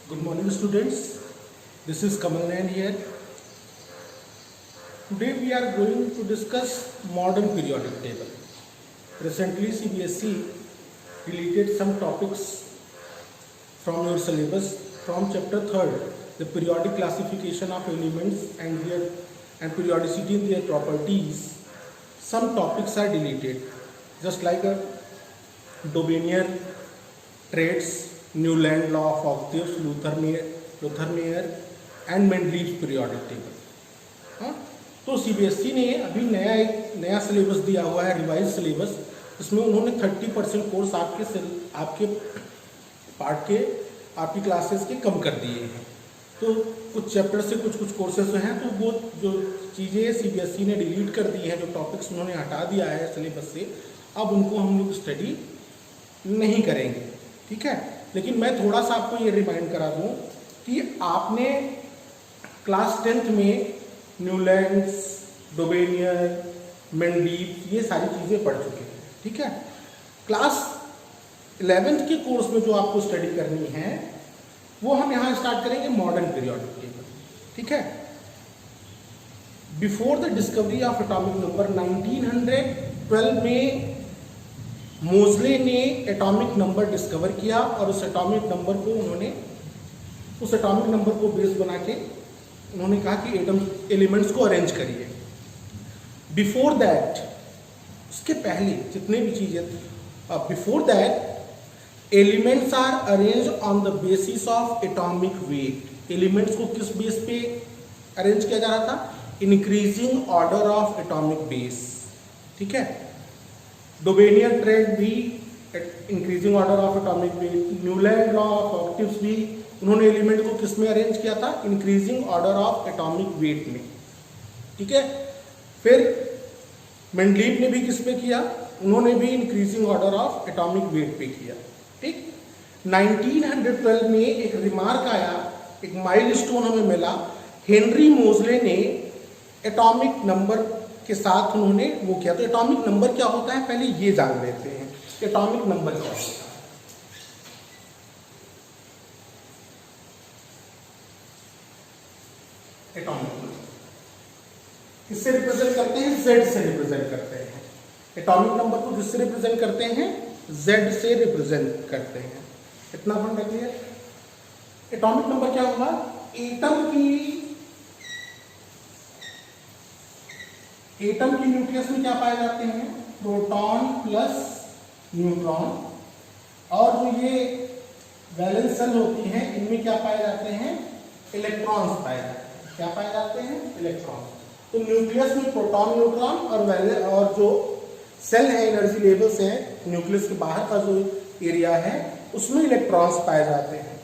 Good morning students, this is Kamal Nayan here. Today we are going to discuss modern periodic table. Recently CBSE deleted some topics from your syllabus from chapter 3rd, the periodic classification of elements and periodicity in their properties. Some topics are deleted, just like Dobenier traits, Newland law of octaves, Luther-Meyer and Mendeleev's periodic table. हाँ, तो CBSE ने अभी नया syllabus दिया हुआ है, revise syllabus. इसमें उन्होंने 30% कोर्स आपके पार्ट के आपकी क्लासेस के कम कर दिए हैं। तो कुछ चैप्टर से कुछ कोर्सेज हैं, तो वो जो चीज़ें सीबीएसई ने डिलीट कर दी हैं, जो टॉपिक्स उन्होंने हटा दिया है सिलेबस से, अब उनको हम लोग स्टडी नहीं करेंगे। ठीक है, लेकिन मैं थोड़ा सा आपको ये रिमाइंड करा दूं कि आपने क्लास 10th में न्यूलैंड्स, डोबेनियर, मेंडलीव ये सारी चीज़ें पढ़ चुके हैं। ठीक है, क्लास 11th के कोर्स में जो आपको स्टडी करनी है वो हम यहाँ स्टार्ट करेंगे मॉडर्न पीरियोडिक टेबल। ठीक है, before the discovery of atomic number 1912 में मोज़ले ने एटॉमिक नंबर डिस्कवर किया और उस एटॉमिक नंबर को बेस बना के उन्होंने कहा कि एलिमेंट्स को अरेंज करिए। बिफोर दैट, उसके पहले जितने भी चीजें, before that elements are arrange on the basis of atomic weight. Elements को किस बेस पे अरेंज किया जा रहा था? Increasing order of atomic base. ठीक है, डोबेनियर ट्रेड भी increasing order of atomic weight, Newland law of octaves भी उन्होंने एलिमेंट को किस में अरेंज किया था? Increasing order of atomic weight में। ठीक है, फिर मेंडलीव ने भी किस पे किया? उन्होंने भी increasing order of atomic wait पे किया। ठीक, 1912 में एक रिमार्क आया, एक माइलस्टोन हमें मिला। हेनरी मोज़ले ने एटॉमिक नंबर के साथ उन्होंने वो किया। तो एटॉमिक नंबर क्या होता है पहले ये जान लेते हैं। एटॉमिक नंबर क्या होता है? एटॉमिक नंबर किससे रिप्रेजेंट करते हैं? Z से रिप्रेजेंट करते हैं। एटॉमिक नंबर को किससे रिप्रेजेंट करते हैं? Z से रिप्रेजेंट करते हैं। इतना अपन रख लिया। एटॉमिक नंबर क्या होगा? एटम की न्यूक्लियस में क्या पाए जाते हैं? Proton plus neutron. और जो ये वैलेंस शेल होती हैं, इनमें क्या पाए जाते हैं? इलेक्ट्रॉन्स पाए जाते हैं। क्या पाए जाते हैं? इलेक्ट्रॉन। तो न्यूक्लियस में प्रोटॉन, न्यूट्रॉन और जो सेल है, एनर्जी लेवल्स है, न्यूक्लियस के बाहर का जो एरिया है उसमें इलेक्ट्रॉन्स पाए जाते हैं।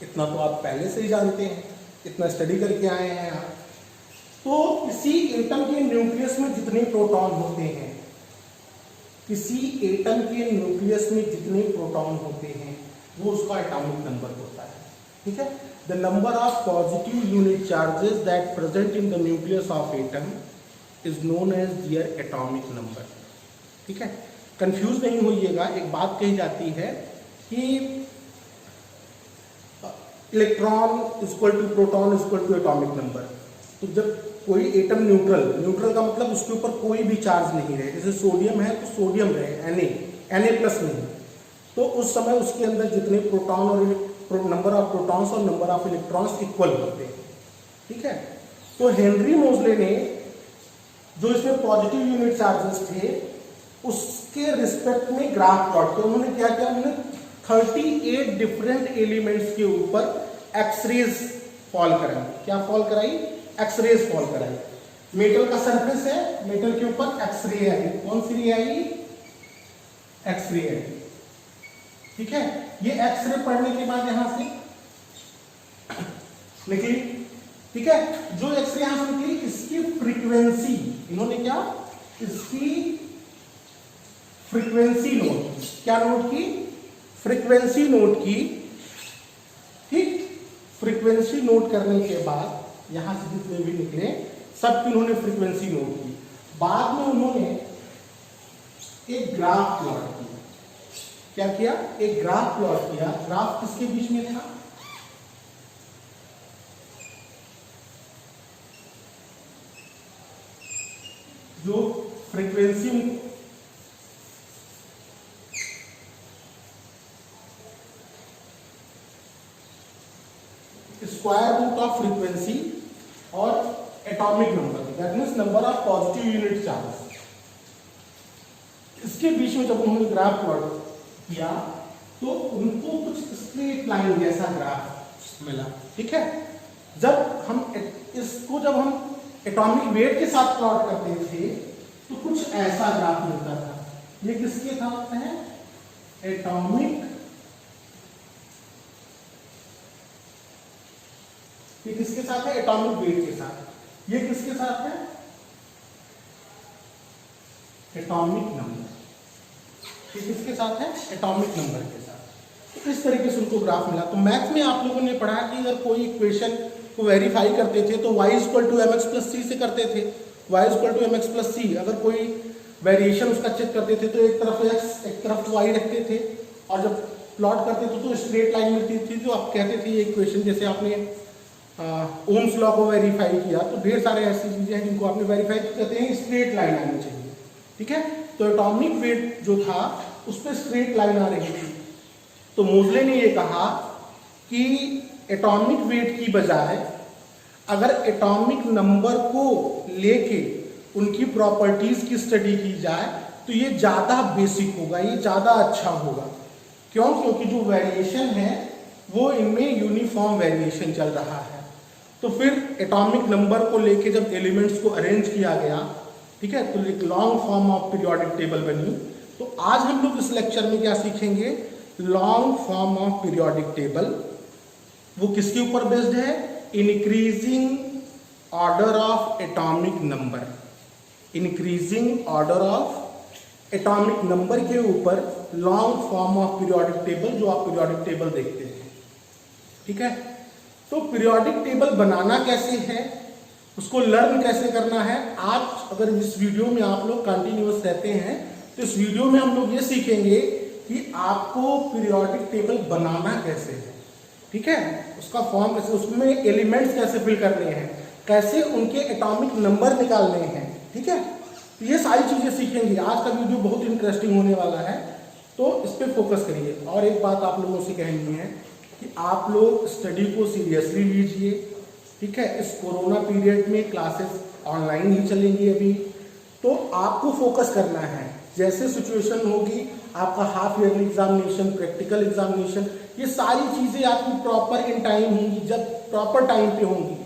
इतना तो आप पहले से ही जानते हैं, इतना स्टडी करके आए हैं आप। तो किसी एटम के न्यूक्लियस में जितने प्रोटॉन होते हैं, किसी एटम के न्यूक्लियस में जितने प्रोटॉन होते हैं वो उसका एटॉमिक नंबर होता है। ठीक है, the number of positive unit charges that present in the nucleus of atom is known as their atomic number. ठीक है, कंफ्यूज नहीं होइएगा। एक बात कही जाती है कि electron equal to proton equal to atomic number. तो जब कोई एटम न्यूट्रल का मतलब उसके ऊपर कोई भी चार्ज नहीं रहे, जैसे सोडियम है तो सोडियम रहे, Na प्लस नहीं, तो उस समय उसके अंदर जितने प्रोटॉन और नंबर ऑफ प्रोटॉन्स और नंबर ऑफ इलेक्ट्रॉन्स इक्वल होते हैं। ठीक है, तो हेनरी मोज़ले ने जो इसमें पॉजिटिव यूनिट चार्जेस थे उसके रिस्पेक्ट में ग्राफ प्लॉट किया। उन्होंने क्या किया? उन्होंने 38 डिफरेंट एलिमेंट्स के ऊपर एक्सरेज फॉल कराई। क्या फॉल कराई? एक्सरेज फॉल कराई। मेटल का सरफेस है, मेटल के ऊपर एक्सरे आई। कौन सी रे आई? एक्सरे आई। ठीक है, ये एक्सरे पढ़ने के बाद यहां से निकली। ठीक है, जो एक्सरे यहां से निकली इसकी फ्रीक्वेंसी, इन्होंने क्या? इसकी फ्रीक्वेंसी नोट की। क्या नोट की? फ्रीक्वेंसी नोट की। ठीक, फ्रीक्वेंसी नोट करने के बाद यहां से जितने भी निकले सबकी उन्होंने फ्रीक्वेंसी नोट की। बाद में उन्होंने एक ग्राफ प्लॉट किया। क्या किया? एक ग्राफ प्लॉट किया। ग्राफ किसके बीच में था? जो frequency square root of frequency और atomic number, that means number of positive unit charge, इसके बीच में जब उन्होंने ग्राफ प्लॉट किया तो उनको कुछ स्ट्रेट लाइन जैसा ग्राफ मिला। ठीक है, जब हम एटॉमिक वेट के साथ प्लॉट करते थे तो कुछ ऐसा ग्राफ मिलता था। ये किसके साथ है? एटॉमिक, ये किसके साथ है? एटॉमिक वेट के साथ। ये किसके साथ है? Atomic number. ये किसके साथ है? एटॉमिक नंबर के साथ। तो इस तरीके से उनको ग्राफ मिला। तो मैथ्स में आप लोगों ने पढ़ा कि अगर कोई इक्वेशन को वेरीफाई करते थे तो y equal to mx plus C से करते थे। y equal to mx plus C, अगर कोई वेरिएशन उसका चेक करते थे तो एक तरफ x एक तरफ y रखते थे, और जब प्लॉट करते थे तो स्ट्रेट लाइन मिलती थी। तो आप कहते थे ये इक्वेशन, जैसे आपने ओम्स लॉ को वेरीफाई किया, तो ढेर सारे ऐसी चीजें हैं जिनको आपने वेरीफाई कहते हैं स्ट्रेट लाइन आनी चाहिए। ठीक है, तो एटॉमिक वेट जो था उस पर स्ट्रेट लाइन आ रही थी। तो मोजले ने ये कहा कि एटॉमिक वेट की बजाय अगर एटॉमिक नंबर को लेके उनकी प्रॉपर्टीज की स्टडी की जाए तो ये ज़्यादा बेसिक होगा, ये ज़्यादा अच्छा होगा। क्यों? क्योंकि जो वेरिएशन है वो इनमें यूनिफॉर्म वेरिएशन चल रहा है। तो फिर एटॉमिक नंबर को लेके जब एलिमेंट्स को अरेंज किया गया, ठीक है, तो एक long form of periodic table बनी। तो आज हम लोग इस लेक्चर में क्या सीखेंगे? Long form of periodic table. वो किसके ऊपर बेस्ड है? Increasing order of atomic number. Increasing order of atomic number के ऊपर long form of periodic table, जो आप पीरियोडिक टेबल देखते हैं। ठीक है, तो पीरियोडिक टेबल बनाना कैसे है, उसको लर्न कैसे करना है, आज अगर इस वीडियो में आप लोग कंटिन्यूअस रहते हैं तो इस वीडियो में हम लोग ये सीखेंगे कि आपको पीरियोडिक टेबल बनाना कैसे है। ठीक है, उसका फॉर्म कैसे, उसमें एलिमेंट्स कैसे फिल करने हैं, कैसे उनके एटॉमिक नंबर निकालने हैं। ठीक है, तो ये सारी चीजें सीखेंगे। आज का वीडियो बहुत इंटरेस्टिंग होने वाला है, तो इस पर फोकस करिए। और एक बात आप लोगों से कहनी है कि आप लोग स्टडी को सीरियसली लीजिए। ठीक है, इस कोरोना पीरियड में क्लासेस ऑनलाइन ही चलेंगी अभी, तो आपको फोकस करना है। जैसे सिचुएशन होगी, आपका half yearly examination, practical examination, ये सारी चीजें आपकी प्रॉपर इन टाइम होंगी। जब प्रॉपर टाइम पे होंगी,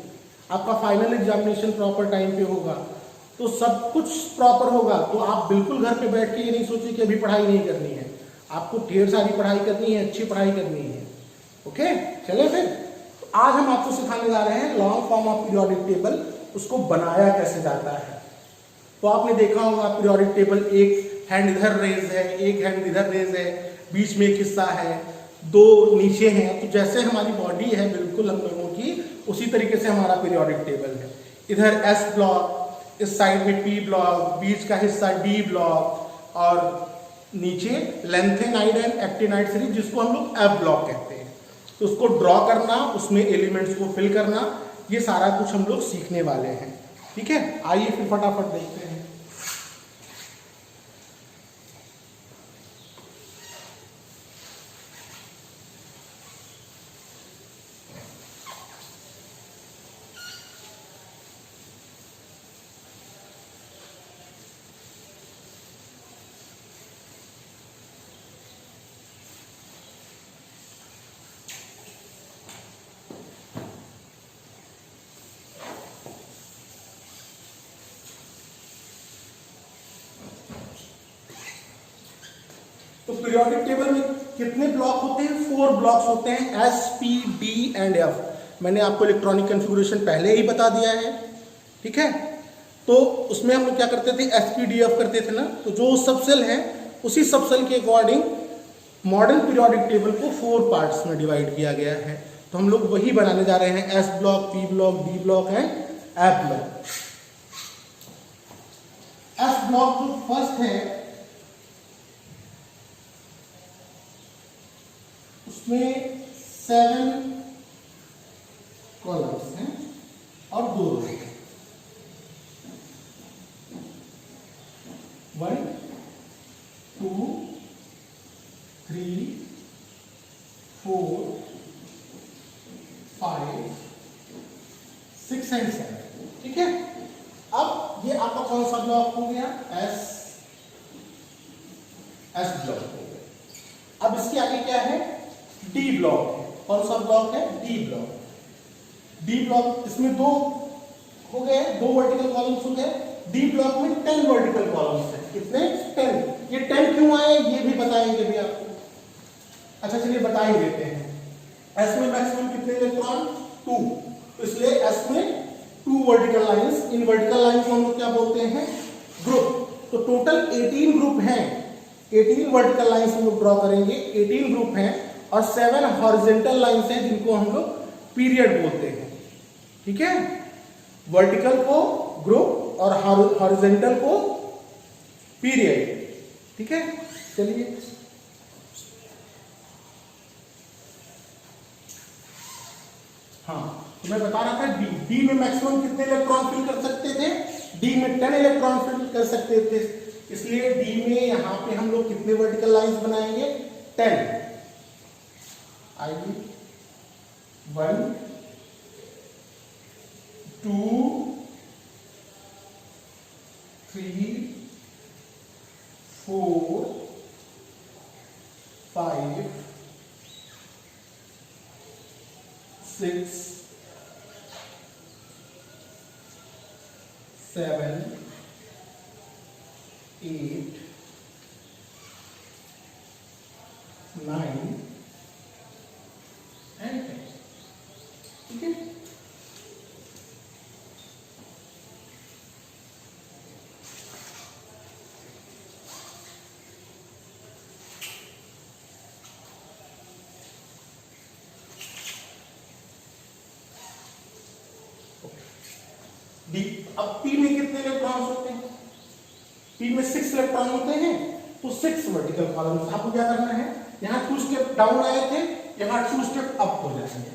आपका फाइनल एग्जामिनेशन प्रॉपर टाइम पे होगा, तो सब कुछ प्रॉपर होगा। तो आप बिल्कुल घर पे बैठ के ये नहीं सोचिए कि अभी पढ़ाई नहीं करनी है। आपको ढेर सारी पढ़ाई करनी है, अच्छी पढ़ाई करनी है। ओके, चले फिर। तो आज हम आपको सिखाने जा रहे हैं long form of periodic table, उसको बनाया कैसे जाता है। तो आपने देखा होगा पीरियोडिक टेबल, एक हैंड इधर रेज है, एक हैंड इधर रेज है, बीच में एक हिस्सा है, दो नीचे हैं। तो जैसे हमारी बॉडी है बिल्कुल हम लोगों की, उसी तरीके से हमारा पीरियोडिक टेबल है। इधर एस ब्लॉक, इस साइड में पी ब्लॉक, बीच का हिस्सा डी ब्लॉक, और नीचे लेंथेनाइड एंड एक्टिनाइड सीरीज, जिसको हम लोग एफ ब्लॉक कहते हैं। तो उसको ड्रॉ करना, उसमें एलिमेंट्स को फिल करना, ये सारा कुछ हम लोग सीखने वाले हैं। ठीक है, आइए फिर फटाफट देखते हैं। तो पीरियोडिक टेबल में कितने ब्लॉक होते हैं? 4 ब्लॉक्स होते हैं, S, P, D and F. मैंने आपको इलेक्ट्रॉनिक कॉन्फ़िगरेशन पहले ही बता दिया है। ठीक है, तो उसमें हम लोग क्या करते थे? एस, पी, डी, एफ करते थे ना। तो जो सब सेल है उसी सब सेल के अकॉर्डिंग मॉडर्न पीरियोडिक टेबल को 4 पार्ट्स में डिवाइड किया गया है। तो हम लोग वही बनाने जा रहे हैं, S block, P block, D block and F block. S block जो फर्स्ट है उसमें 7 कॉलम्स हैं और 2 रो हैं। 2 3 4 5 6 एंड 7। ठीक है, अब ये आपका कौन सा ब्लॉक हो गया? एस ब्लॉक हो गया। अब इसके आगे क्या है? डी ब्लॉक है। कौन सा ब्लॉक है? D block. डी ब्लॉक, इसमें दो हो गए, 2 वर्टिकल कॉलम्स हो गए। डी ब्लॉक में 10 वर्टिकल कॉलम्स है। कितने? 10। ये 10 क्यों आए ये भी बताएंगे भी आपको। अच्छा चलिए बता ही देते हैं। एस में मैक्सिमम कितने इलेक्ट्रॉन? 2, तो इसलिए एस में 2 vertical lines. In vertical lines को हम लोग क्या बोलते हैं? ग्रुप। तो टोटल 18 ग्रुप हैं। 18 वर्टिकल लाइंस हम लोग ड्रॉ करेंगे, 18 ग्रुप हैं, और 7 हॉरिजॉन्टल लाइंस हैं जिनको हम लोग पीरियड बोलते हैं। ठीक है, वर्टिकल को ग्रुप और हॉरिजॉन्टल को पीरियड। ठीक है, चलिए हाँ, तो मैं बता रहा था डी में मैक्सिमम कितने इलेक्ट्रॉन फिल कर सकते थे? डी में 10 इलेक्ट्रॉन फिल कर सकते थे, इसलिए डी में यहां पे हम लोग कितने वर्टिकल लाइंस बनाएंगे? 10। आइए 1 2 3 4 5 6 7 8 9 एंड 10। ठीक है, डी। अब पी में कितने इलेक्ट्रॉन्स होते हैं? पी में 6 इलेक्ट्रॉन होते हैं, तो 6 वर्टिकल कॉलम्स। आपको क्या करना है? यहां 2 स्टेप डाउन आए थे, यहां 2 स्टेप अप हो जाएंगे।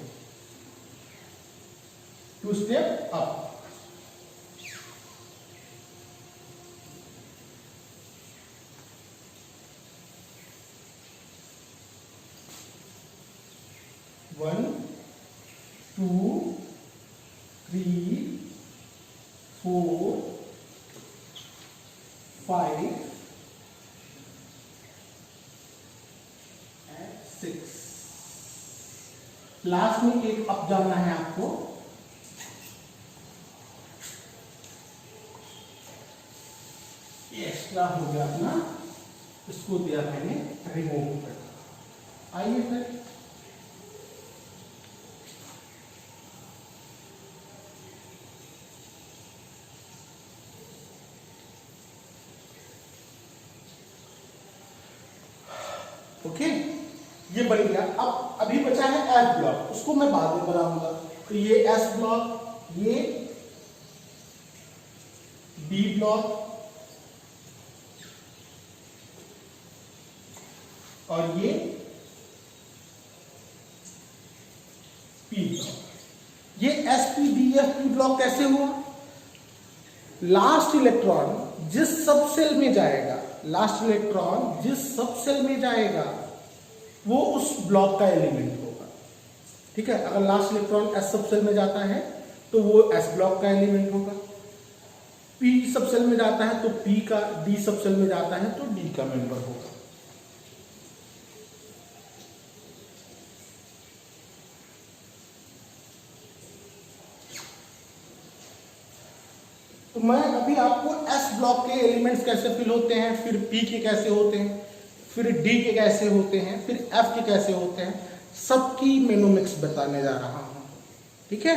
2 step up. One 2 3 4 5 and 6। Last में एक अप जाना है आपको। ये एक्स्ट्रा हो गया अपना, इसको दिया मैंने रिमूव कर। आइए फिर ओके, ये बन गया। अब अभी बचा है एस ब्लॉक, उसको मैं बाद में बनाऊंगा। तो ये एस ब्लॉक, ये बी ब्लॉक और ये पी ब्लॉक। ये S P D F P block कैसे हुआ? लास्ट इलेक्ट्रॉन जिस सब सेल में जाएगा, लास्ट इलेक्ट्रॉन जिस सब सेल में जाएगा वो उस ब्लॉक का एलिमेंट होगा। ठीक है, अगर लास्ट इलेक्ट्रॉन एस सब सेल में जाता है तो वो एस ब्लॉक का एलिमेंट होगा। पी सब सेल में जाता है तो पी का, डी सब सेल में जाता है तो डी का मेंबर होगा। तो मैं अभी आपको एस ब्लॉक के एलिमेंट्स कैसे फिल होते हैं, फिर पी के कैसे होते हैं, फिर डी के कैसे होते हैं, फिर एफ के कैसे होते हैं, सबकी मेनोमिक्स बताने जा रहा हूं। ठीक है,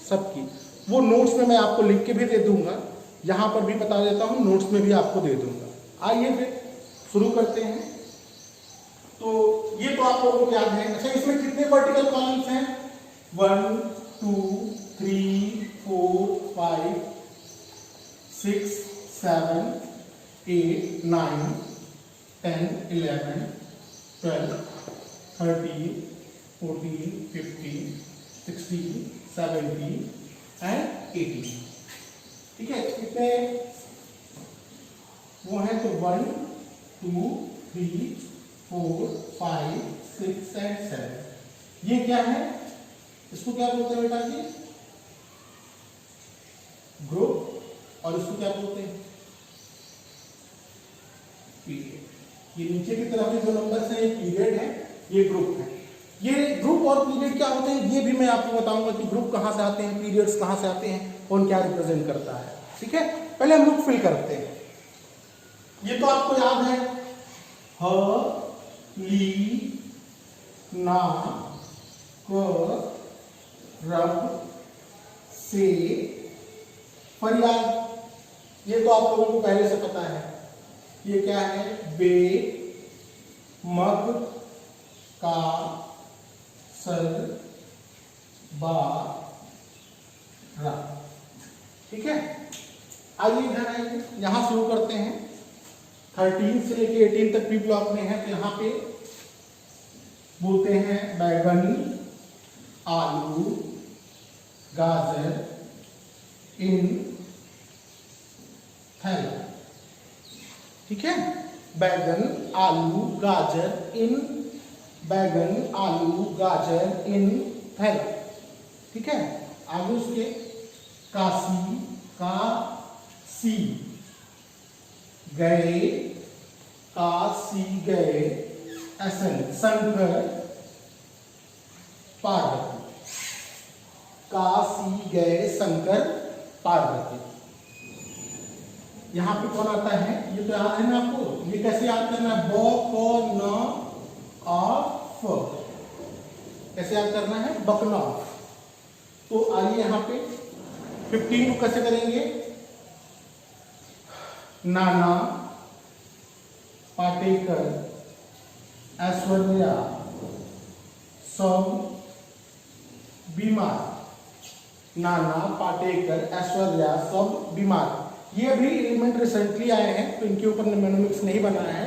सबकी। वो नोट्स में मैं आपको लिख के भी दे दूंगा, यहां पर भी बता देता हूं, नोट्स में भी आपको दे दूंगा। आइए फिर शुरू करते हैं। तो ये तो आप लोगों को याद है। अच्छा, इसमें कितने वर्टिकल कॉलम्स हैं? 1 2 3 4 5 6 7 8 9 10 11 12 13 14 15 16 17 एंड 18। ठीक है, कितने वो हैं? तो 1 2 3 4 5 6 एंड 7। ये क्या है, इसको क्या बोलते हैं बेटा जी, ग्रुप, और इसको क्या बोलते हैं, पीरियड। ये नीचे की तरफ के जो नंबर्स हैं ये पीरियड है, ये ग्रुप है। ये ग्रुप और पीरियड क्या होते हैं ये भी मैं आपको बताऊंगा कि ग्रुप कहां से आते हैं, पीरियड्स कहां से आते हैं, कौन क्या रिप्रेजेंट करता है। ठीक है, पहले हम लोग फिल करते हैं। ये तो आपको याद है, ह ली ना क रब से फरियाद, ये तो आप लोगों को पहले से पता है। ये क्या है, बे मग का सर बा रा। ठीक है, आइए इधर आइए, यहां शुरू करते हैं। 13 से लेके 18 तक बी ब्लॉक में है, तो यहां पे बोलते हैं बैगन, आलू, गाजर इन थैला। ठीक है, बैगन आलू गाजर इन, बैगन आलू गाजर इन थैला। ठीक है, आगे उसके काशी का सी गए, काशी गए, ऐसे शंकर पार्वती, काशी गए शंकर पार्वती। यहां पे कौन आता है, ये तो याद है ना आपको, ये कैसे याद करना है, ब क न आ फ, कैसे याद करना है, बकना। तो आइए यहां पे 15 को कैसे करेंगे, नाना पाटेकर ऐश्वर्या सब बीमार, नाना पाटेकर ऐश्वर्या सब बीमार। ये अभी एलिमेंट रिसेंटली आए हैं तो इनके ऊपर मेनोमिक्स नहीं बना है,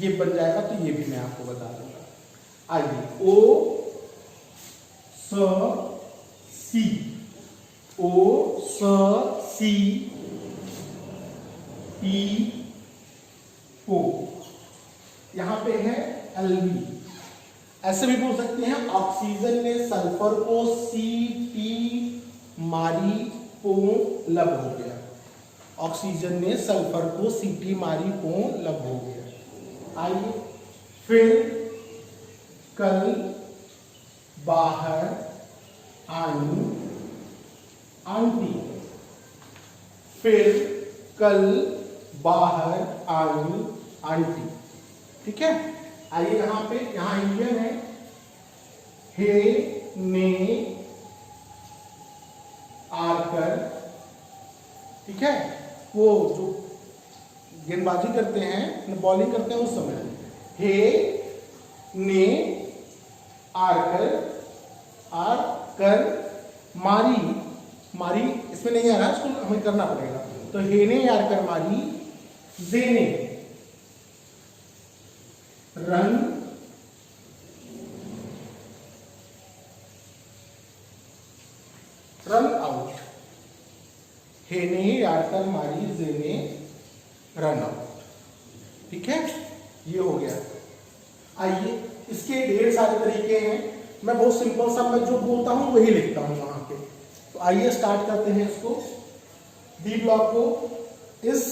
ये बन जाएगा तो ये भी मैं आपको बता दूंगा। आइए, ओ स सी, ओ स सी पी ओ, यहां पे है एलबी। ऐसे भी बोल सकते हैं, ऑक्सीजन ने सल्फर को सी पी मारी पो लब हो गया, ऑक्सीजन ने सल्फर को सीटी मारी पो लब हो गया। आइए, फिर कल बाहर आई आंटी, फिर कल बाहर आई आंटी। ठीक है, आइए यहां पे, यहां इंडियन है, हे ने आकर। ठीक है, वो जो गेंदबाजी करते हैं, बॉलिंग करते हैं उस समय, हे ने आकर, आकर मारी, मारी इसमें नहीं आ रहा, इसको हमें करना पड़ेगा। तो हे ने आकर मारी, जेने रन रन आउट, हे ने आकर मारी, जेने रन आउट। ठीक है, ये हो गया। आइए, इसके ढेर सारे तरीके हैं, मैं बहुत सिंपल सा मैं जो बोलता हूं वही लिखता हूं वहां पे। तो आइए स्टार्ट करते हैं इसको, डी ब्लॉक को। इस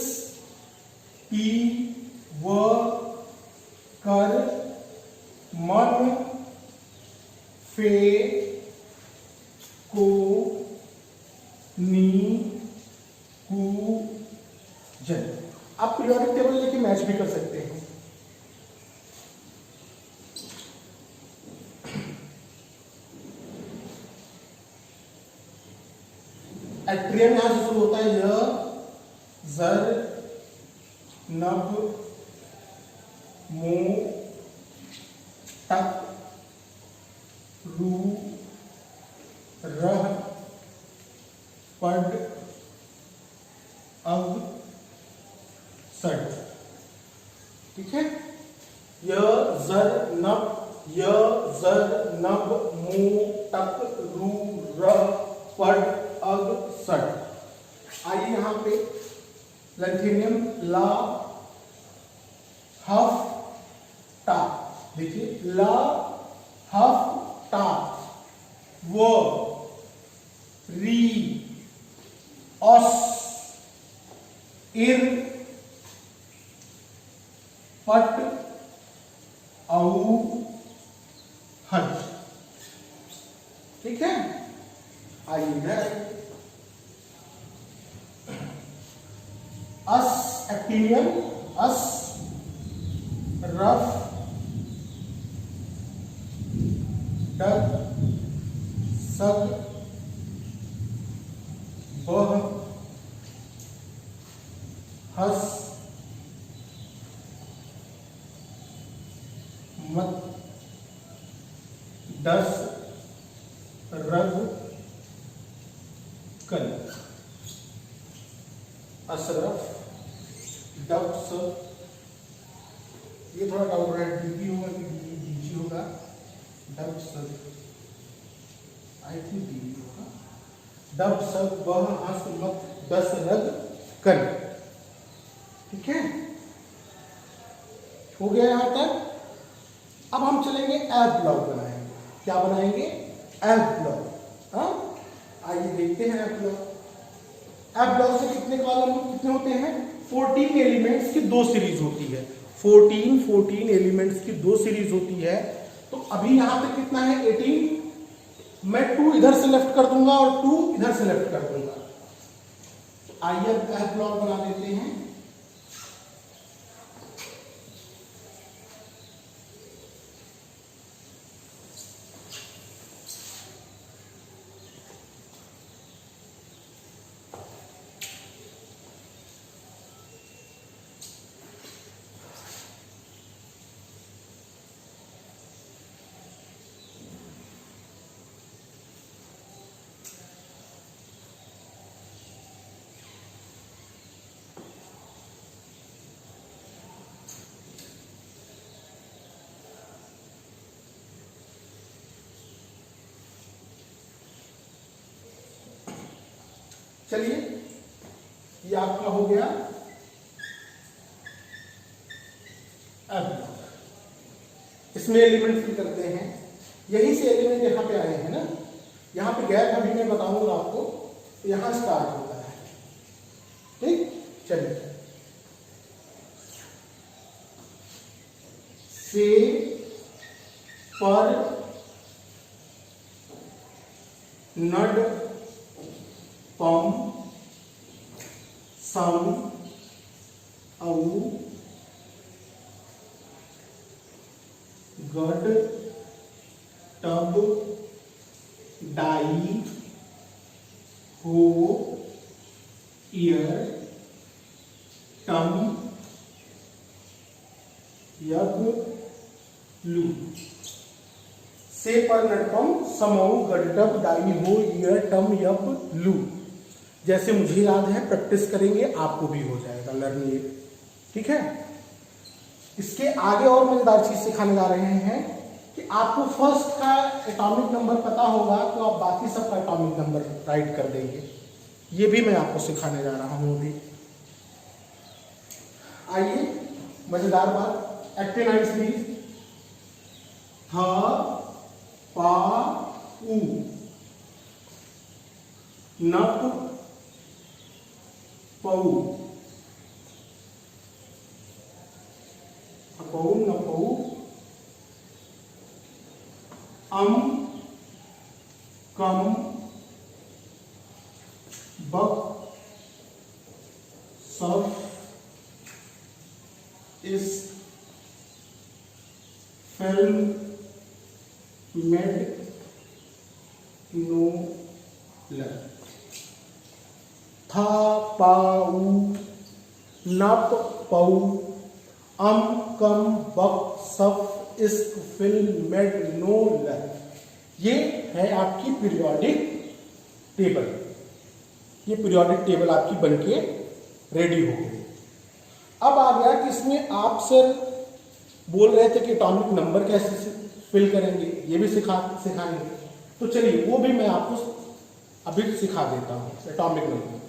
पी व कर मन फे को नी कु जन। आप पीरियोडिक टेबल लेके मैच भी कर सकते हैं। एट्रियम यहां से शुरू होता है, य जर नब मो तक रू रह पड अग सड। ठीक है, य जर नब मो तक रू रह पड अग सड। आइए यहां पे लैंथेनियम ला हफ देखिए ल हफ टा व री ऑस इर पट औ हज। ठीक है, आइए इधर अस एक्टिनियम अस रफ डग सग बह हस मत दस रग कल। असरफ डब्स, ये थोड़ा डाउट रहा है डीपी होगा कि डीजी होगा। डब्स आई थिंक डीपी होगा। डब सब वह हंस मत दस रग कल। ठीक है, हो गया यहां तक। अब हम चलेंगे ऐप ब्लॉक बनाएंगे। क्या बनाएंगे? App block. हाँ, आइए देखते हैं ऐप ब्लॉक। ऐप ब्लॉक से कितने कॉलम कितने होते हैं? 14 एलिमेंट्स की दो सीरीज होती है। 14 एलिमेंट्स की दो सीरीज होती है। तो अभी यहां पे कितना है? 18। मैं 2 इधर से लेफ्ट कर दूंगा और 2 इधर से लेफ्ट कर दूंगा। तो आइए अब ऐप ब्लॉक बना देते हैं। चलिए, ये आपका हो गया ऐप ब्लॉक। इसमें एलिमेंट फिल करते हैं। यहीं से एलिमेंट यहां पे आए हैं ना, यहां पे गैप अभी मैं बताऊंगा आपको। तो यहां स्टार्ट होता है। ठीक, चलिए। से पर नड पम सम औ गड टब डाई हो ईयर टम यग लू। से पर नटपम समऊ गडटप डाई हो ईयर टम यप लू। जैसे मुझे याद है, प्रैक्टिस करेंगे आपको भी हो जाएगा लर्निंग। ठीक है, इसके आगे और मजेदार चीज सिखाने जा रहे हैं कि आपको फर्स्ट का एटॉमिक नंबर पता होगा तो आप बाकी सब का एटॉमिक नंबर राइट कर देंगे। ये भी मैं आपको सिखाने जा रहा हूं अभी। आइए, मजेदार बात, एक्टिनाइज प्लीज। थ पा उ नप पऊ अपऊ नपऊ कम बक सफ इस फिल्म मेड नो लर। था पाऊ नप पऊ कम बक सफ इस्क फिल्म मेड नो लर। ये है आपकी पीरियोडिक टेबल। ये पीरियोडिक टेबल आपकी बनके रेडी हो गई। अब आ गया कि इसमें आप सर बोल रहे थे कि एटॉमिक नंबर कैसे फिल करेंगे, ये भी सिखाएंगे। तो चलिए वो भी मैं आपको अभी सिखा देता हूँ, एटॉमिक नंबर।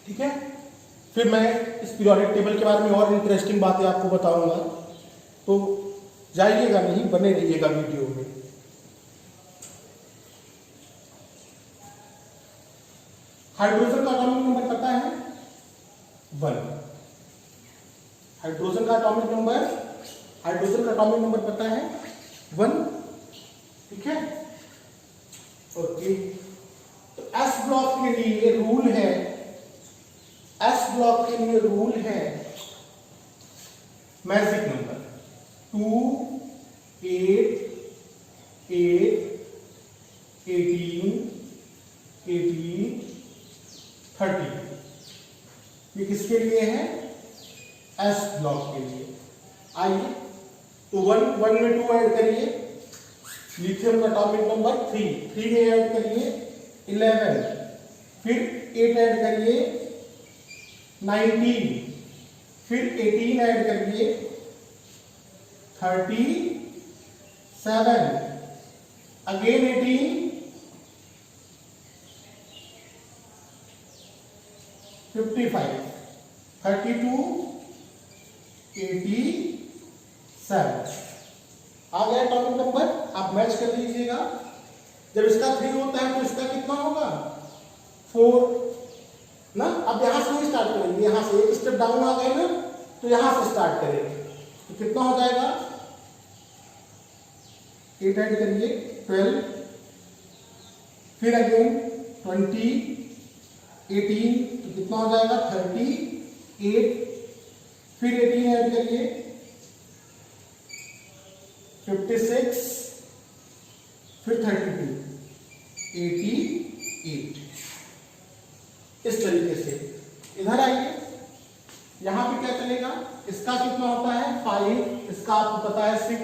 ठीक है, फिर मैं इस पीरियोडिक टेबल के बारे में और इंटरेस्टिंग बातें आपको बताऊंगा। तो जाइएगा नहीं, बने रहिएगा वीडियो में। हाइड्रोजन का एटॉमिक नंबर पता है 1। हाइड्रोजन का एटॉमिक नंबर पता है 1। ठीक है, ओके। तो एस ब्लॉक के लिए रूल है, मैजिक नंबर 2, 8, 8, 18, 18, 30। ये किसके लिए है? एस ब्लॉक के लिए। आइए तो 1 में 2 ऐड करिए, लिथियम का एटॉमिक नंबर 3 में ऐड करिए 11, फिर 8 ऐड करिए 19, फिर 18 ऐड करिए 37, अगेन 18, 55, 32, 87। आ गया एटॉमिक नंबर, आप मैच कर लीजिएगा। जब इसका 3 होता है तो इसका कितना होगा? 4 ना। अब यहां से नहीं स्टार्ट करेंगे, यहां से एक स्टेप डाउन आ गए ना, तो यहां से स्टार्ट करेंगे। तो कितना हो जाएगा? 8 ऐड करिए 12, फिर अगेन 20, 18, तो कितना हो जाएगा? 38, फिर 18 ऐड करिए 56, फिर 32, 88। इस तरीके से इधर आइए, यहां पे क्या चलेगा? इसका कितना होता है? 5, इसका आपको पता है 6,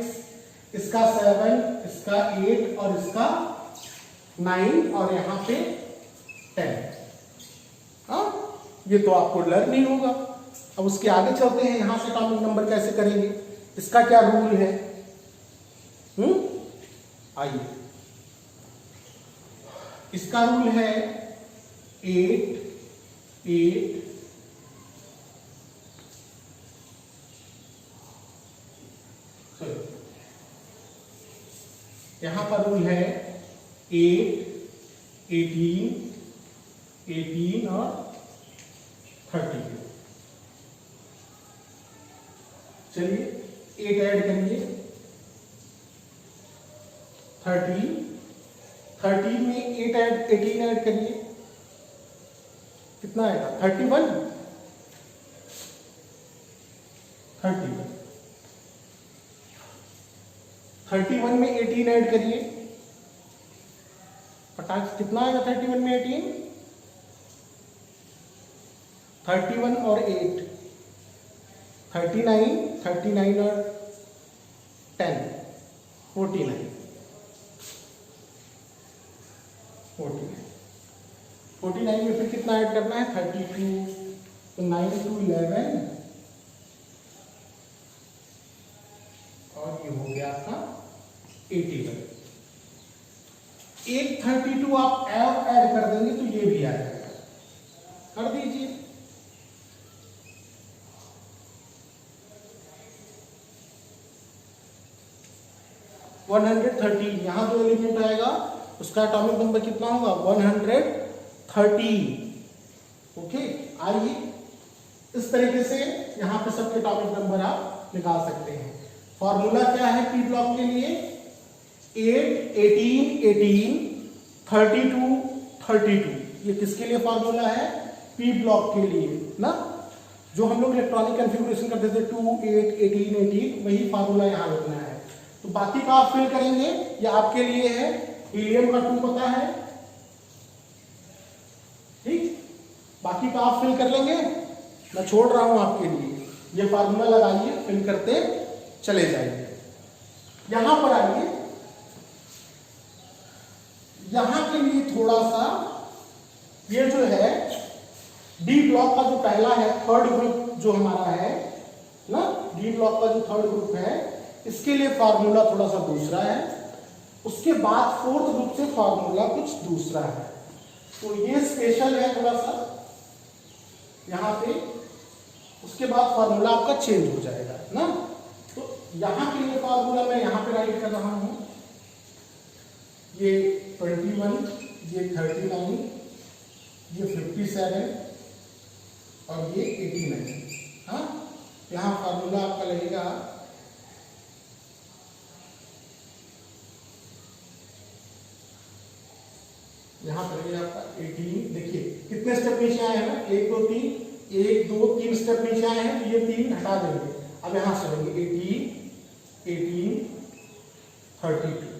इसका 7, इसका 8 और इसका 9 और यहां पे 10। हाँ, ये तो आपको लर्न नहीं होगा। अब उसके आगे चलते हैं, यहां से एटॉमिक नंबर कैसे करेंगे, इसका क्या रूल है? आइए, इसका रूल है 8, 8, यहां पर रूल है 8, 18, 18 और 32। चलिए 8 ऐड करिए 13, 13 में 18 ऐड करिए, कितना आएगा? 31, 31, 31 में 18 ऐड करिए, पटाख कितना आएगा? 31 में 18, 31 और 8 39, 39 और 10 49, 49 में फिर कितना ऐड करना है? 32, तो 9 to 11 और ये हो गया आपका 81। एक 32 आप ऐड कर देंगे तो ये भी आ जाएगा, कर दीजिए। वन 113, यहां जो एलिमेंट आएगा उसका एटॉमिक नंबर कितना होगा? 113। ओके, आइए इस तरीके से यहां पे सबके एटॉमिक नंबर आप निकाल सकते हैं। फॉर्मूला क्या है पी ब्लॉक के लिए? 8, 18, 18, 32, 32। ये किसके लिए फॉर्मूला है? पी ब्लॉक के लिए ना, जो हम लोग इलेक्ट्रॉनिक कॉन्फ़िगरेशन करते थे 2, 8, 18, 18, वही फॉर्मूला यहां लिखना है। तो बाकी का आप फिल करेंगे, ये आपके लिए है। हीलियम का 2 पता है, ठीक, बाकी का आप फिल कर लेंगे, मैं छोड़ रहा हूं आपके लिए। ये फार्मूला लगाइए, फिल करते चले जाइए। यहां पर आइए, यहां के लिए थोड़ा सा ये जो है डी ब्लॉक का जो पहला है, थर्ड ग्रुप जो हमारा है ना, डी ब्लॉक का जो थर्ड ग्रुप है, इसके लिए फार्मूला थोड़ा सा दूसरा है। उसके बाद फोर्थ ग्रुप से फार्मूला कुछ दूसरा है, तो ये स्पेशल है थोड़ा सा यहां पे। उसके बाद फार्मूला आपका चेंज हो जाएगा ना। तो यहां के लिए फार्मूला मैं यहाँ पे राइट कर रहा हूँ, ये 21, ये 39, ये 57 और ये 89। हाँ, यहाँ फार्मूला आपका लगेगा यहाँ पर लगेगा आपका 18। देखिए कितने स्टेप नीचे आए हैं ना, 1 2 3, 1 2 3 स्टेप नीचे आए हैं, तो ये 3 हटा देंगे। अब यहाँ से लेंगे 18, 32।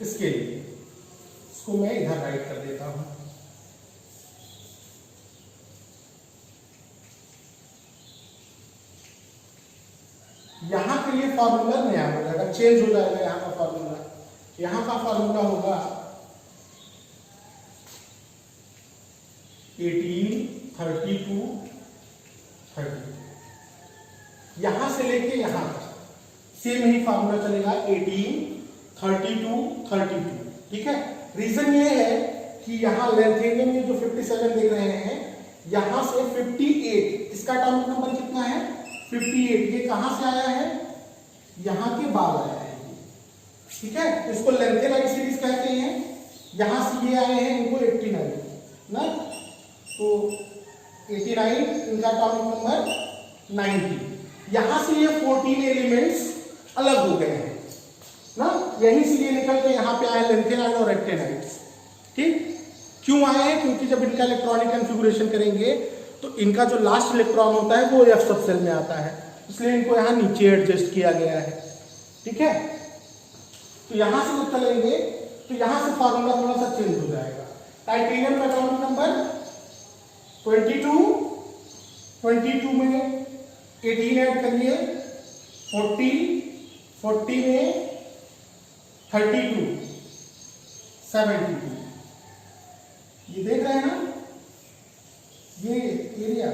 इसके लिए इसको मैं इधर राइट कर देता हूं। यहां के लिए फॉर्मूला नया हो जाएगा, चेंज हो जाएगा। यहां का फॉर्मूला, यहां का फॉर्मूला होगा 18, 32, 32। यहां से लेके यहां तक सेम ही फार्मूला चलेगा, 18, 32, 32। ठीक है। रीजन ये है कि यहां लेंथेनियम में जो 57 देख रहे हैं, यहां से 58, इसका एटॉमिक नंबर कितना है 58। ये कहां से आया है, यहां के बाद आया है। ठीक है, इसको लेंथेनाइड सीरीज कहते हैं। यहां से ये आए हैं, इनको 89 ना, तो 89 इनका एटॉमिक नंबर 90। यहां से ये 14 एलिमेंट्स अलग हो गए हैं ना, यहीं से ये निकल के यहाँ पे आए लेंथेनाइड और एक्टेनाइड। ठीक, क्यों आए हैं, क्योंकि जब इनका इलेक्ट्रॉनिक कॉन्फ़िगरेशन करेंगे तो इनका जो लास्ट इलेक्ट्रॉन होता है वो F सब सेल में आता है, इसलिए इनको यहाँ नीचे एडजस्ट किया गया है। ठीक है, तो यहां से जब चलेंगे तो यहां से फार्मूला थोड़ा सा चेंज हो जाएगा। टाइटेनियम का एटॉमिक नंबर 22, 22 में 18 ऐड करिए, 40, 40 में 32, 72। ये देख रहे हैं ना, ये एरिया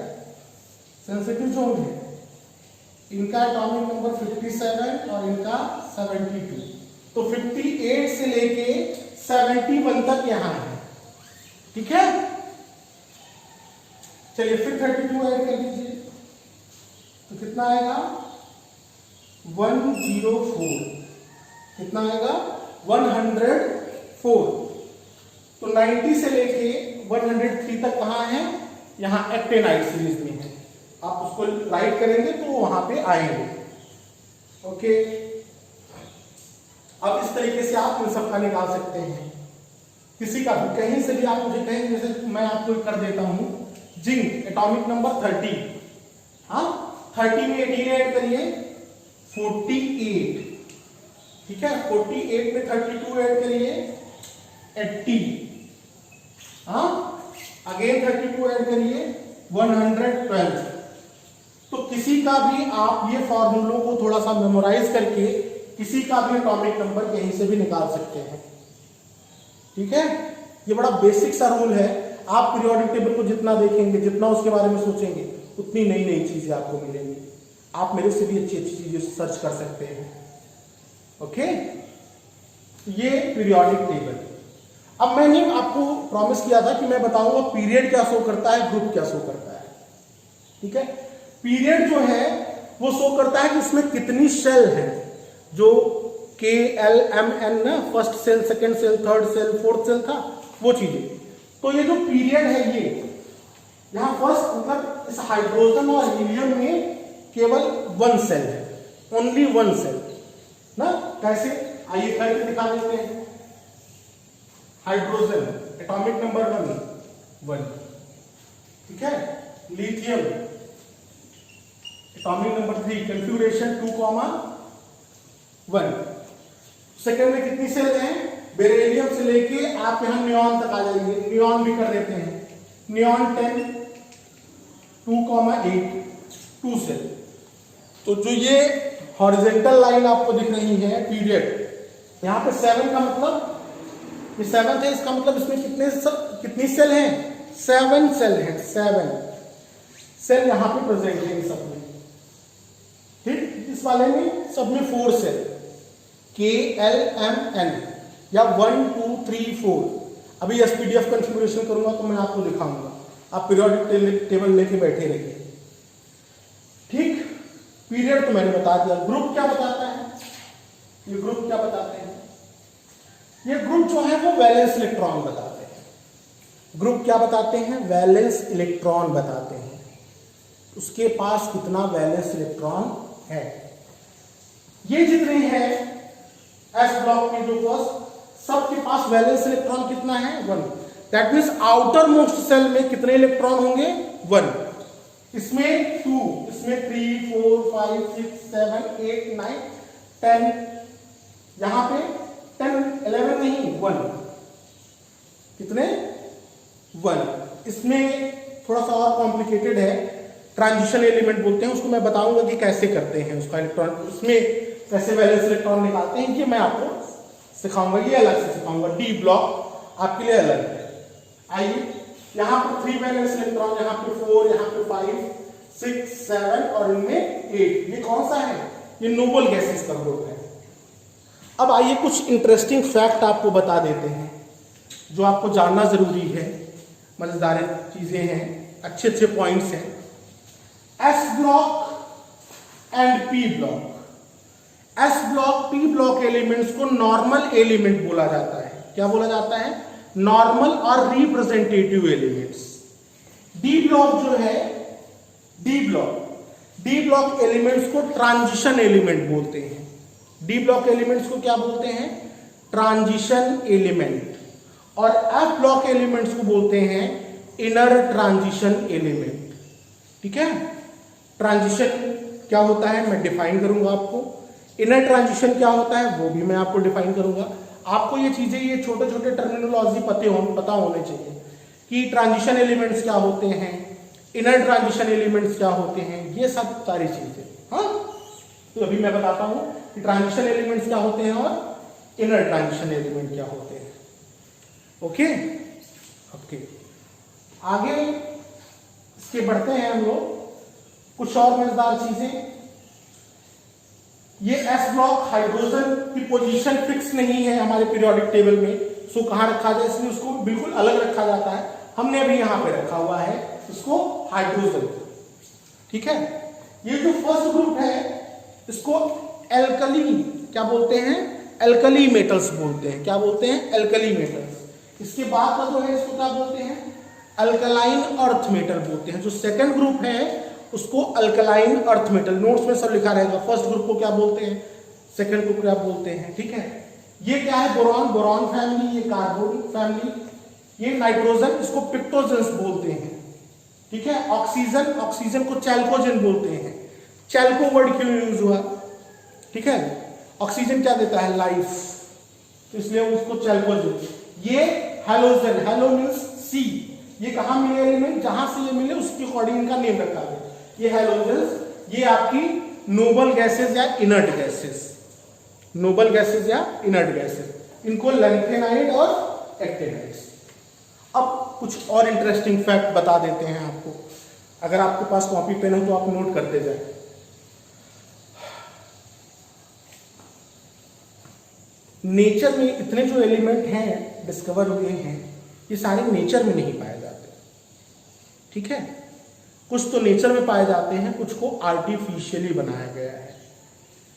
सेंसिटिव जोन है। इनका एटॉमिक नंबर 57 और इनका 72, तो 58 से लेके 71 तक यहां है। ठीक है, चलिए फिर 32 ऐड कर दीजिए, तो कितना आएगा 104। कितना आएगा 104। तो 90 से लेके 103 तक कहां है, यहां एक्टेनाइड सीरीज में है। आप उसको राइट करेंगे तो वहां पे आएंगे। ओके, अब इस तरीके से आप इन सबका निकाल सकते हैं, किसी का भी, कहीं से भी आप मुझे कहें, जैसे मैं आपको कर देता हूं जिंक एटॉमिक नंबर 30। हाँ, 30 में 18 ऐड करिए, 48। ठीक है, 48 में 32 ऐड करिए, 80। हाँ, अगेन 32 ऐड करिए, 112। तो किसी का भी आप ये फॉर्मूलों को थोड़ा सा मेमोराइज करके किसी का भी एटॉमिक नंबर कहीं से भी निकाल सकते हैं। ठीक है, ये बड़ा बेसिक सा रूल है। आप पीरियोडिक टेबल को जितना देखेंगे, जितना उसके बारे में सोचेंगे, उतनी नई नई चीजें आपको मिलेंगी। आप मेरे से भी अच्छी अच्छी चीजें सर्च कर सकते हैं। ओके, ये पीरियोडिक टेबल। अब मैंने आपको प्रॉमिस किया था कि मैं बताऊंगा पीरियड क्या शो करता है, ग्रुप क्या शो करता है। ठीक है, पीरियड जो है वो शो करता है कि उसमें कितनी सेल है, जो के एल एम एन ना, first shell, second shell, third shell, fourth shell था, वो चीजें। तो ये जो पीरियड है, ये यहां फर्स्ट मतलब इस हाइड्रोजन और हीलियम में केवल 1 सेल है, ओनली 1 सेल ना। कैसे, आइए करके दिखा देते हैं। Hydrogen atomic number 1। ठीक है, lithium atomic number 3, configuration 2,1। Second में कितनी सेल हैं, बेरिलियम से लेके आप यहां नियॉन तक आ जाएंगे, नियॉन भी कर देते हैं। Neon 10, 2,8, 2 shell. तो जो ये हॉरिजेंटल लाइन आपको दिख रही है पीरियड, यहां पे 7 का मतलब, ये 7 है, इसका मतलब इसमें कितनी सेल हैं, 7 सेल हैं। 7 सेल यहां पे प्रेजेंट है सब में। ठीक, इस वाले में सब में 4 सेल, के एल एम एन, या 1 2 3 4। अभी एसपीडीएफ कॉन्फ़िगरेशन करूंगा तो मैं आपको दिखाऊंगा, आप पीरियोडिक टेबल लेके बैठे रहिए। ठीक, पीरियड तो मैंने बता दिया। ग्रुप क्या बताता है, ये ग्रुप क्या बताते हैं? ये ग्रुप जो है वो वैलेंस इलेक्ट्रॉन बताते हैं। ग्रुप क्या बताते हैं? वैलेंस इलेक्ट्रॉन बताते हैं। उसके पास कितना वैलेंस इलेक्ट्रॉन है। ये जितने हैं एस ब्लॉक के जो फर्स्ट, सबके पास वैलेंस इलेक्ट्रॉन कितना है? 1। That means outer most shell में कितने इलेक्ट्रॉन होंगे? 1। इसमें 2, इसमें 3, 4, 5, 6, 7, 8, 9, 10, यहां पे 10, 11 नहीं, 1। कितने? 1। इसमें थोड़ा सा और कॉम्प्लिकेटेड है, ट्रांजिशन एलिमेंट बोलते हैं उसको। मैं बताऊंगा कि कैसे करते हैं उसका इलेक्ट्रॉन, उसमें कैसे वैलेंस इलेक्ट्रॉन निकालते हैं, ये मैं आपको सिखाऊंगा, ये अलग से सिखाऊंगा। डी ब्लॉक आपके लिए अलग है। आइए, यहाँ पर 3 वैलेंस इलेक्ट्रॉन, यहाँ पे 4, यहाँ पे 5, 6, 7 और इनमें 8। ये कौन सा है? ये नोबल गैसेस का ग्रुप है। अब आइए कुछ इंटरेस्टिंग फैक्ट आपको बता देते हैं जो आपको जानना जरूरी है। मजेदार चीजें हैं, अच्छे अच्छे पॉइंट्स हैं। S block and P block, S block P block elements को नॉर्मल एलिमेंट बोला जाता है। क्या बोला जाता है? नॉर्मल और रिप्रेजेंटेटिव एलिमेंट्स। डी ब्लॉक जो है, डी ब्लॉक एलिमेंट्स को ट्रांजिशन एलिमेंट बोलते हैं। डी ब्लॉक एलिमेंट्स को क्या बोलते हैं? Transition element. और एफ ब्लॉक एलिमेंट्स को बोलते हैं इनर ट्रांजिशन एलिमेंट। ठीक है, ट्रांजिशन क्या होता है मैं डिफाइन करूंगा आपको, इनर ट्रांजिशन क्या होता है वो भी मैं आपको डिफाइन करूंगा। आपको ये चीजें, ये छोटे छोटे टर्मिनोलॉजी पता होने चाहिए कि ट्रांजिशन एलिमेंट्स क्या होते हैं, इनर ट्रांजिशन एलिमेंट्स क्या होते हैं, ये सब सारी चीजें। हाँ, तो अभी मैं बताता हूं कि ट्रांजिशन एलिमेंट्स क्या होते हैं और इनर ट्रांजिशन एलिमेंट क्या होते हैं। ओके ओके, आगे इसके बढ़ते हैं हम लोग। कुछ और मजेदार चीजें, ये एस ब्लॉक हाइड्रोजन की पोजीशन फिक्स नहीं है हमारे पीरियोडिक टेबल में, सो कहां रखा जाए, इसलिए उसको बिल्कुल अलग रखा जाता है। हमने अभी यहां पे रखा हुआ है इसको हाइड्रोजन। ठीक है, ये जो फर्स्ट ग्रुप है इसको एल्कली क्या बोलते हैं? एल्कली मेटल्स बोलते हैं। क्या बोलते हैं? Alkali metals. इसके बाद का जो है इसको क्या बोलते हैं? अल्कलाइन अर्थ मेटल बोलते हैं। जो सेकंड ग्रुप है उसको अल्कलाइन अर्थ मेटल, नोट्स में सब लिखा रहेगा। फर्स्ट ग्रुप को क्या बोलते हैं, सेकंड ग्रुप को क्या बोलते हैं। ठीक है, ये क्या है? बोरॉन, बोरॉन फैमिली, ये कार्बन फैमिली, ये नाइट्रोजन, इसको पिक्टोजेंस बोलते हैं। ठीक है, ऑक्सीजन, ऑक्सीजन को चैल्कोजन बोलते हैं। चैल्को वर्ड क्यों यूज हुआ? ठीक है, ऑक्सीजन क्या देता है? लाइफ, तो इसलिए उसको चैल्कोजन। ये हैलोजन, हैलो मीन्स सी, ये कहां मिले एलिमेंट? जहां से ये मिले उसके अकॉर्डिंग इनका नेम रखा गया। ये हैलोजेंस, ये आपकी नोबल गैसेस या इनर्ट गैसेस, नोबल गैसेस या इनर्ट गैसेस, इनको लैंथेनाइड और एक्टिनाइड्स। अब कुछ और इंटरेस्टिंग फैक्ट बता देते हैं आपको। अगर आपके पास कॉपी पेन हो तो आप नोट करते जाए। नेचर में इतने जो एलिमेंट हैं डिस्कवर हुए हैं, ये सारे नेचर में नहीं पाए जाते। ठीक है, कुछ तो नेचर में पाए जाते हैं, कुछ को आर्टिफिशियली बनाया गया है।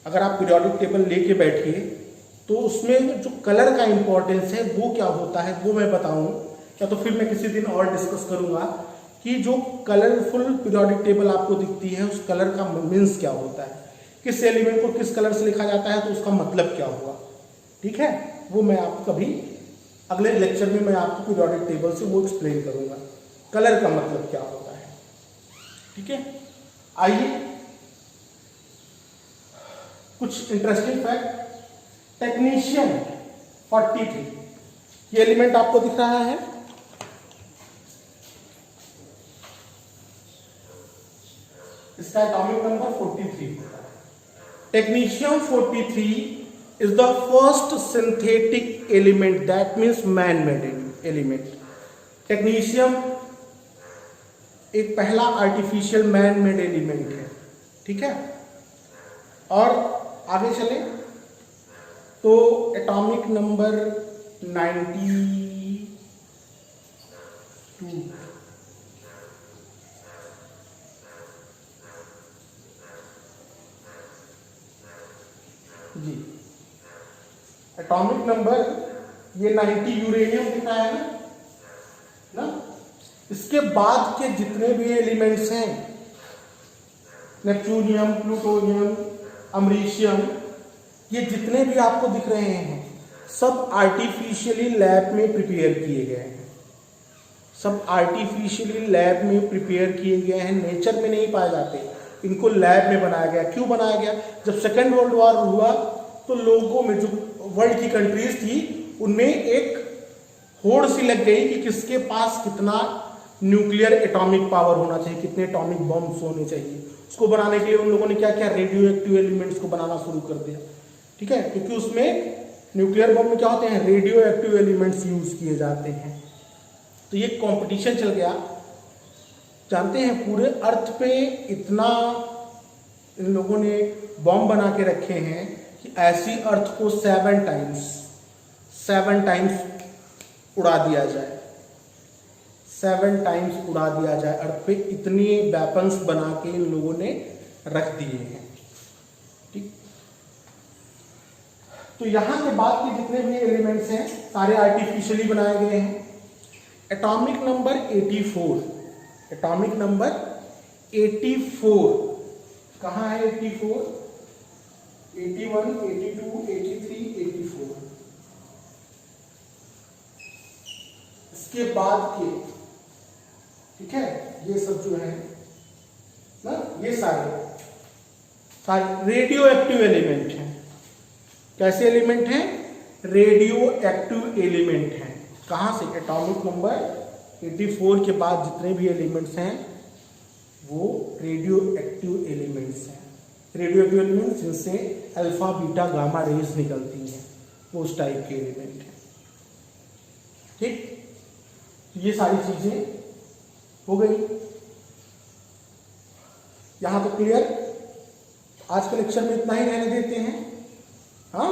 अगर आप पीरियोडिक टेबल लेके बैठिए तो उसमें जो कलर का इंपॉर्टेंस है वो क्या होता है वो मैं बताऊं, या तो फिर मैं किसी दिन और डिस्कस करूंगा कि जो कलरफुल पीरियोडिक टेबल आपको दिखती है उस कलर का मीन्स क्या होता है, किस एलिमेंट को किस कलर से लिखा जाता है तो उसका मतलब क्या हुआ। ठीक है, वो मैं आपको कभी अगले लेक्चर में मैं आपको पीरियोडिक टेबल से वो एक्सप्लेन करूंगा, कलर का मतलब क्या होता है। ठीक है, आइए कुछ इंटरेस्टिंग फैक्ट। टेक्नीशियम 43, ये एलिमेंट आपको दिख रहा है, इसका एटॉमिक नंबर 43 होता है। Technetium 43 is the first synthetic element, that means man-made element. Technetium एक पहला आर्टिफिशियल मैन मेड एलिमेंट है। ठीक है, और आगे चले तो एटॉमिक नंबर 92 जी, एटॉमिक नंबर ये 90 यूरेनियम दिखा है ना, इसके बाद के जितने भी एलिमेंट्स हैं, नेपच्यूनियम, प्लूटोनियम, अमरीशियम, ये जितने भी आपको दिख रहे हैं सब आर्टिफिशियली लैब में प्रिपेयर किए गए हैं, सब आर्टिफिशियली लैब में प्रिपेयर किए गए हैं, नेचर में नहीं पाए जाते, इनको लैब में बनाया गया। क्यों बनाया गया? जब सेकेंड वर्ल्ड वॉर हुआ तो लोगों में, जो वर्ल्ड की कंट्रीज थी, उनमें एक होड़ सी लग गई कि किसके पास कितना न्यूक्लियर एटॉमिक पावर होना चाहिए, कितने एटॉमिक बॉम्ब्स होने चाहिए। उसको बनाने के लिए उन लोगों ने क्या किया, रेडियो एक्टिव एलिमेंट्स को बनाना शुरू कर दिया। ठीक है, क्योंकि उसमें न्यूक्लियर बॉम्ब में क्या होते हैं, रेडियो एक्टिव एलिमेंट्स यूज किए जाते हैं। तो ये कंपटीशन चल गया। जानते हैं पूरे अर्थ पे इतना इन लोगों ने बॉम्ब बना के रखे हैं कि ऐसी अर्थ को 7 टाइम्स उड़ा दिया जाए, 7 टाइम्स उड़ा दिया जाए अर्थ पे, इतनी वेपन्स बना के इन लोगों ने रख दिए हैं। ठीक, तो यहां के बाद के जितने भी एलिमेंट्स हैं सारे आर्टिफिशियली बनाए गए हैं। एटॉमिक नंबर 84, एटॉमिक नंबर 84 कहाँ है? 84, 81, 82, 83, 84। इसके बाद के, ठीक है, ये सब जो है ना, ये सारे रेडियो एक्टिव एलिमेंट हैं। कैसे एलिमेंट हैं? रेडियो एक्टिव एलिमेंट हैं। कहां से? एटॉमिक नंबर 84 के बाद जितने भी एलिमेंट्स हैं वो रेडियो एक्टिव एलिमेंट्स हैं। रेडियो एक्टिव एलिमेंट्स जिनसे अल्फा बीटा गामा रेज निकलती हैं, वो उस टाइप के एलिमेंट हैं। ठीक, ये सारी चीजें हो गई। यहां तो क्लियर? आज के लेक्चर में इतना ही रहने देते हैं। हाँ,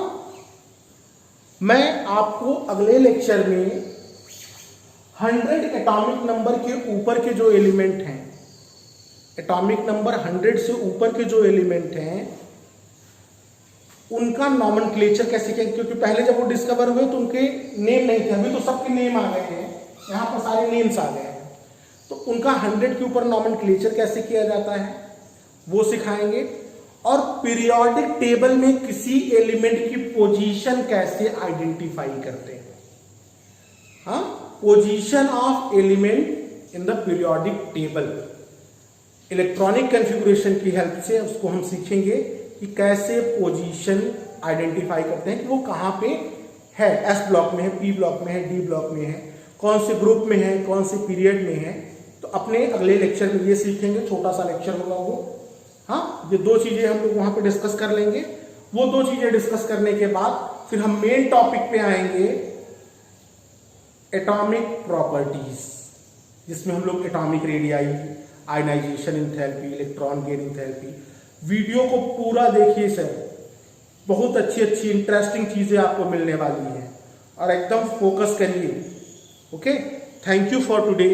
मैं आपको अगले लेक्चर में 100 एटॉमिक नंबर के ऊपर के जो एलिमेंट हैं, एटॉमिक नंबर 100 से ऊपर के जो एलिमेंट हैं उनका नॉमेनक्लेचर कैसे किया, क्योंकि पहले जब वो डिस्कवर हुए तो उनके नेम नहीं थे, अभी तो सबके नेम आ गए हैं, यहां पर सारे नेम्स आ गए हैं। तो उनका 100 के ऊपर नॉमेनक्लेचर कैसे किया जाता है वो सिखाएंगे, और पीरियोडिक टेबल में किसी एलिमेंट की पोजीशन कैसे आइडेंटिफाई करते हैं। हाँ, position of element in the periodic table electronic configuration की हेल्प से उसको हम सीखेंगे कि कैसे पोजीशन आइडेंटिफाई करते हैं कि वो कहां पे है, एस ब्लॉक में है, पी ब्लॉक में है, डी ब्लॉक में है, कौन से ग्रुप में है, कौन से पीरियड में है। तो अपने अगले लेक्चर में ये सीखेंगे, छोटा सा लेक्चर होगा वो। हाँ, ये 2 चीजें हम लोग वहां पे डिस्कस कर लेंगे। वो 2 चीजें डिस्कस करने के बाद फिर हम मेन टॉपिक पे आएंगे, एटॉमिक प्रॉपर्टीज, जिसमें हम लोग atomic radii, ionization enthalpy, electron gain enthalpy. Video को पूरा देखिए सर, बहुत अच्छी अच्छी इंटरेस्टिंग चीजें आपको मिलने वाली हैं, और एकदम फोकस करिए। Okay, thank you for today.